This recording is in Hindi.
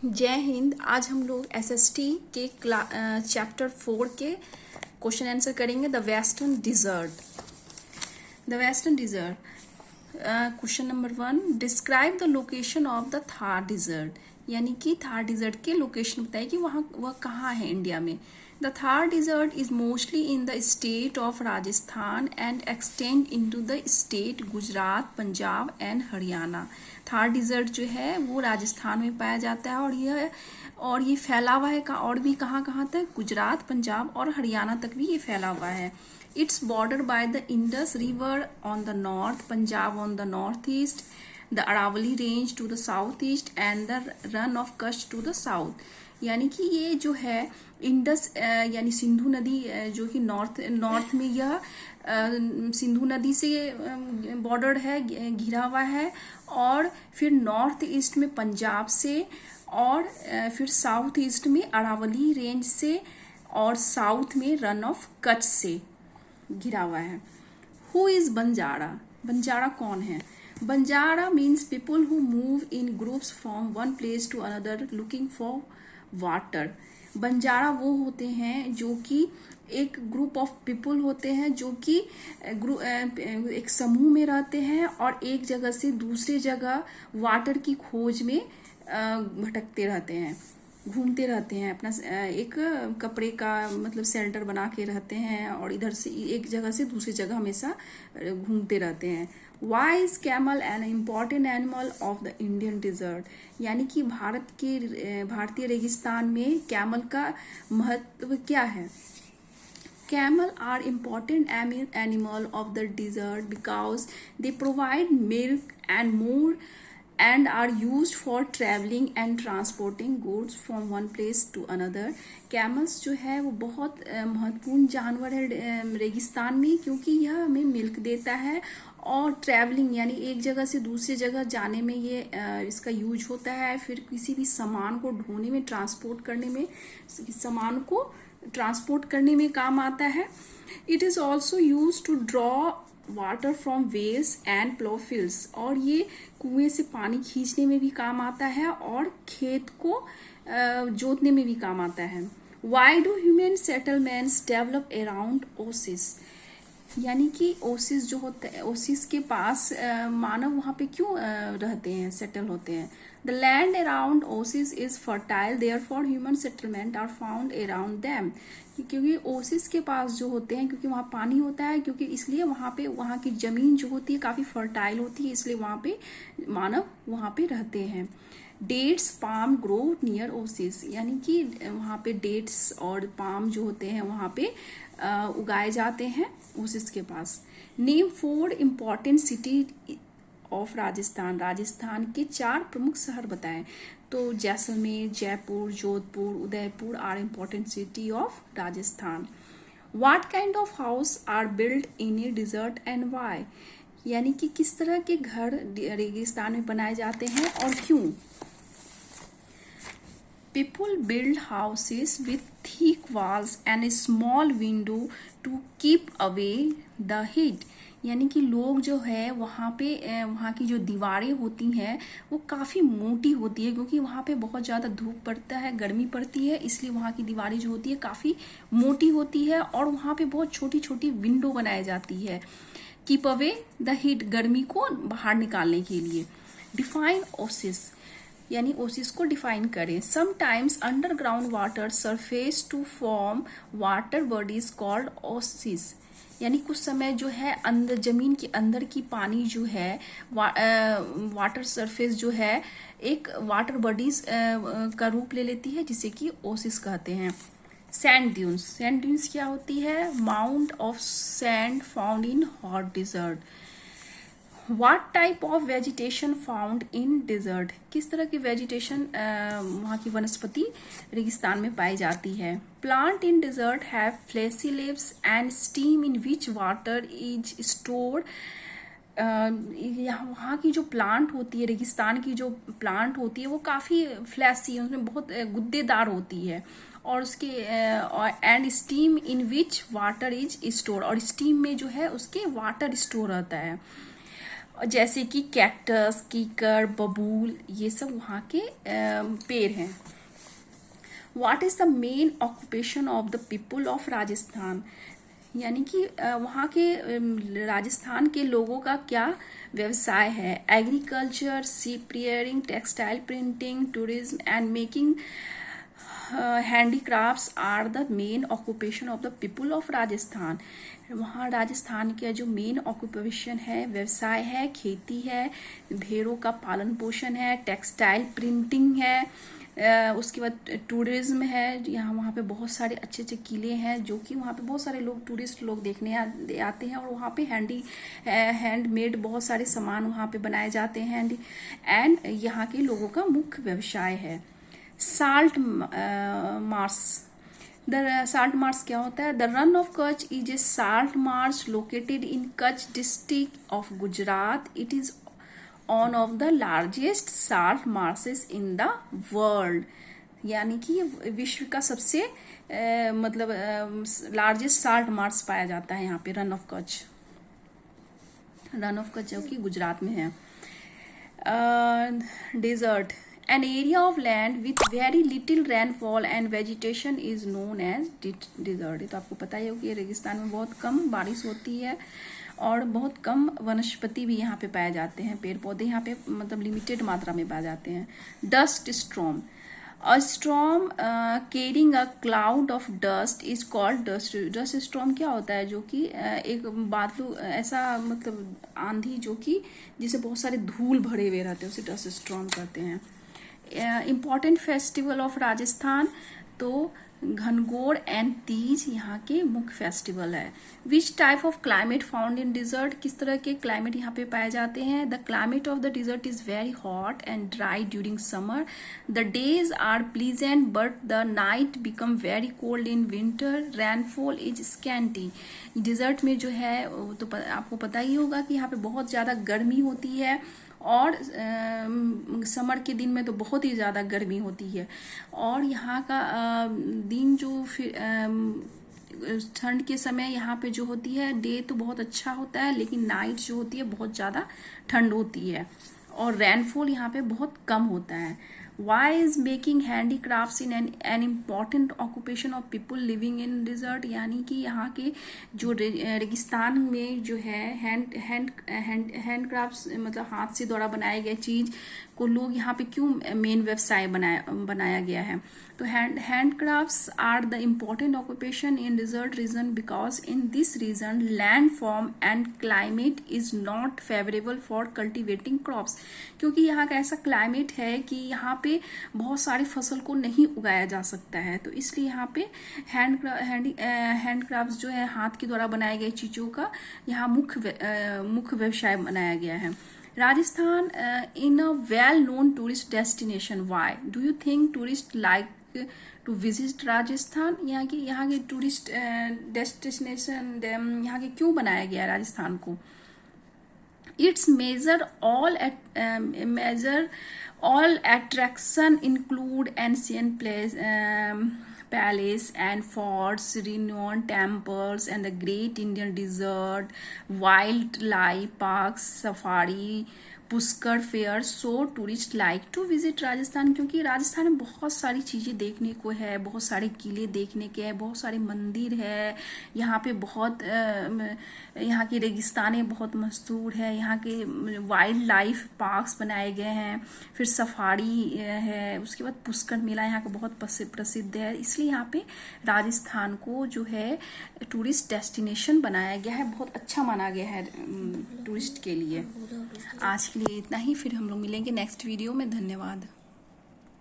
जय हिंद। आज हम लोग एसएसटी के चैप्टर 4 के क्वेश्चन आंसर करेंगे। The western desert. Question number 1, describe the location of the Thar desert. यानी कि थार डिजर्ट के लोकेशन बताइए कि वह कहाँ है इंडिया में। The Thar desert is mostly in the state of Rajasthan and extend into the state Gujarat, Punjab and Haryana. Thar desert जो है वो राजस्थान में पाया जाता है और ये फैला हुआ है और भी कहाँ तक, गुजरात, पंजाब और हरियाणा तक भी ये फैला हुआ है। It's border by the Indus river on the north, Punjab on the north east, the Aravalli range to the south east and the Rann of Kutch to the south. यानी कि ये जो है इंडस यानी सिंधु नदी जो कि नॉर्थ में यह सिंधु नदी से बॉर्डर है, घिरा हुआ है, और फिर नॉर्थ ईस्ट में पंजाब से, और फिर साउथ ईस्ट में अरावली रेंज से, और साउथ में रन ऑफ कच्छ से घिरा हुआ है। Who is Banjara? बंजारा कौन है? Banjara means people who move in groups from one place to another looking for water. Banjara वो होते हैं जो कि एक ग्रुप ऑफ पीपल होते हैं जो कि एक समूह में रहते हैं और एक जगह से दूसरे जगह वाटर की खोज में भटकते रहते हैं, घूमते रहते हैं। अपना एक कपड़े का मतलब शेल्टर बना के रहते हैं और इधर से एक जगह से दूसरी जगह हमेशा घूमते रहते हैं। Why is camel an important animal of the Indian desert? यानी कि भारतीय रेगिस्तान में कैमल का महत्व क्या है? Camel are important animal of the desert because they provide milk and more and are used for traveling and transporting goods from one place to another. Camels जो है वो बहुत महत्वपूर्ण जानवर है रेगिस्तान में, क्योंकि यह हमें मिल्क देता है और ट्रैवलिंग यानी एक जगह से दूसरी जगह जाने में ये इसका यूज होता है। फिर किसी भी सामान को ढोने में, सामान को ट्रांसपोर्ट करने में काम आता है। It is also use to draw water from wells and plough fields, और ये कुएं से पानी खींचने में भी काम आता है और खेत को जोतने में भी काम आता है। Why do human settlements develop around Oasis? यानी कि ओसिस जो होता है, ओसिस के पास मानव वहां पे क्यों रहते हैं, सेटल होते हैं? The land around oasis is fertile, therefore human settlement are found around them. क्योंकि ओसिस के पास जो होते हैं, क्योंकि वहां पानी होता है, क्योंकि इसलिए वहां की जमीन जो होती है काफी फर्टाइल होती है, इसलिए वहां पे मानव वहां पे रहते हैं। Dates palm grow near oasis, यानी कि वहां पे डेट्स और पाम जो होते हैं वहां पे उगाए जाते हैं ओसिस के पास। Name 4 important city of Rajasthan. Rajasthan के 4 प्रमुख शहर बताएं। तो Jaisalmer, Jaipur, Jodhpur, Udaipur are important city of Rajasthan. What kind of house are build in a desert and why? यानी कि किस तरह के घर रेगिस्तान में बनाए जाते हैं और क्यों? People build houses with thick walls and a small window to keep away the heat. यानी कि लोग जो है वहाँ की जो दीवारें होती हैं वो काफ़ी मोटी होती है, क्योंकि वहाँ पे बहुत ज़्यादा धूप पड़ता है, गर्मी पड़ती है, इसलिए वहाँ की दीवारें जो होती है काफ़ी मोटी होती है और वहाँ पे बहुत छोटी छोटी विंडो बनाई जाती है कीप अवे द हीट, गर्मी को बाहर निकालने के लिए। डिफाइन ओसिस, यानी ओसिस को डिफाइन करें। Sometimes underground water surface to form water bodies called oasis. यानी कुछ समय जो है अंदर जमीन के अंदर की पानी जो है वाटर सरफेस जो है एक वाटर बॉडीज का रूप ले लेती है, जिसे कि ओसिस कहते हैं। सैंड ड्यून्स, सैंड ड्यून्स क्या होती है? Mount of sand found in hot desert. What type of vegetation found in desert? किस तरह की वेजिटेशन वहाँ की वनस्पति रेगिस्तान में पाई जाती है? Plant in desert have fleshy leaves and steam in which water is stored. वहाँ की जो प्लांट होती है, रेगिस्तान की जो प्लांट होती है वो काफ़ी फ्लैसी है, उसमें बहुत गुद्देदार होती है, और उसके and steam in which water is store, और स्टीम में जो है उसके वाटर स्टोर रहता है। और जैसे कि कैक्टस, कीकर, बबूल, ये सब वहाँ के पेड़ हैं। What is the main occupation of the people of Rajasthan, यानी कि वहाँ के राजस्थान के लोगों का क्या व्यवसाय है। Agriculture, sheep rearing, textile printing, tourism and making handicrafts are the main occupation of the people of Rajasthan. वहाँ राजस्थान का जो मेन ऑक्यूपेशन है, व्यवसाय है, खेती है, भेड़ों का पालन पोषण है, टेक्सटाइल प्रिंटिंग है, उसके बाद टूरिज्म है। यहाँ वहाँ पे बहुत सारे अच्छे अच्छे किले हैं जो कि वहाँ पे बहुत सारे लोग, टूरिस्ट लोग देखने आते हैं, और वहाँ पे हैंडमेड बहुत सारे सामान वहाँ पे बनाए जाते हैं। एंड यहाँ के लोगों का मुख्य व्यवसाय है। Salt Marsh, the salt Marsh क्या होता है? The Rann of Kutch is a salt Marsh located in Kutch district of Gujarat. It is on off the largest salt marshes in the world, यानी कि ये विश्व का सबसे मतलब लार्जेस्ट साल्ट मार्श पाया जाता है यहाँ पे, रन ऑफ कच्छ। रन ऑफ कच्छ जो कि गुजरात में है। Desert, an area of land with very little rainfall and vegetation is known as desert। तो आपको पता ही होगा कि रेगिस्तान में बहुत कम बारिश होती है और बहुत कम वनस्पति भी यहाँ पे पाए जाते हैं, पेड़ पौधे यहाँ पे मतलब लिमिटेड मात्रा में पाए जाते हैं। Dust storm, a storm carrying a cloud of dust is called dust. Dust storm क्या होता है? जो कि एक बादल, ऐसा मतलब आंधी जो कि जिसे बहुत सारे धूल भरे हुए रहते हैं, उसे डस्ट स्टॉर्म कहते हैं। इम्पॉर्टेंट फेस्टिवल ऑफ राजस्थान, तो घनघोर एंड तीज यहाँ के मुख्य फेस्टिवल है। Which type of climate found in desert, किस तरह के क्लाइमेट यहाँ पे पाए जाते हैं? The climate of the desert is very hot and dry during summer. The days are pleasant but the night become very cold in winter. Rainfall is scanty. Desert में जो है तो आपको पता ही होगा कि यहाँ पे बहुत ज़्यादा गर्मी होती है, और समर के दिन में तो बहुत ही ज़्यादा गर्मी होती है। और यहाँ का दिन जो फिर ठंड के समय यहाँ पे जो होती है, डे तो बहुत अच्छा होता है, लेकिन नाइट जो होती है बहुत ज़्यादा ठंड होती है, और रेनफॉल यहाँ पे बहुत कम होता है। Why is making handicrafts in an important occupation of people living in desert, यानी कि यहाँ के जो रेगिस्तान में जो है हैंडक्राफ्ट्स मतलब हाथ से द्वारा बनाए गए चीज को लोग यहाँ पे क्यों मेन व्यवसाय बनाया गया है? तो handicrafts are the important occupation in desert region because in this region land form and climate is not favorable for cultivating crops। क्योंकि यहाँ का ऐसा क्लाइमेट है कि यहाँ पे बहुत सारी फसल को नहीं उगाया जा सकता है, तो इसलिए यहाँ पे हैंडक्राफ्ट्स जो है हाथ के द्वारा बनाए गए चीज़ों का यहाँ मुख्य व्यवसाय बनाया गया है। Rajasthan in a well known tourist destination. Why do you think tourist like to visit Rajasthan? यहाँ के टूरिस्ट डेस्टिनेशन यहाँ के क्यों बनाया गया है राजस्थान को? Its all attraction include ancient palace and forts, renowned temples, and the Great Indian Desert, wildlife parks, safari, Pushkar fair. So tourist like to visit Rajasthan, क्योंकि राजस्थान में बहुत सारी चीज़ें देखने को है, बहुत सारे किले देखने के हैं, बहुत सारे मंदिर है, यहाँ पे बहुत यहाँ की रेगिस्तानें बहुत मशहूर है, यहाँ के वाइल्ड लाइफ पार्क्स बनाए गए हैं, फिर सफारी है, उसके बाद पुष्कर मेला यहाँ का बहुत प्रसिद्ध है। इसलिए यहाँ पे राजस्थान को जो है टूरिस्ट डेस्टिनेशन बनाया गया है, बहुत अच्छा माना गया है टूरिस्ट के लिए। आज के लिए इतना ही, फिर हम लोग मिलेंगे नेक्स्ट वीडियो में। धन्यवाद।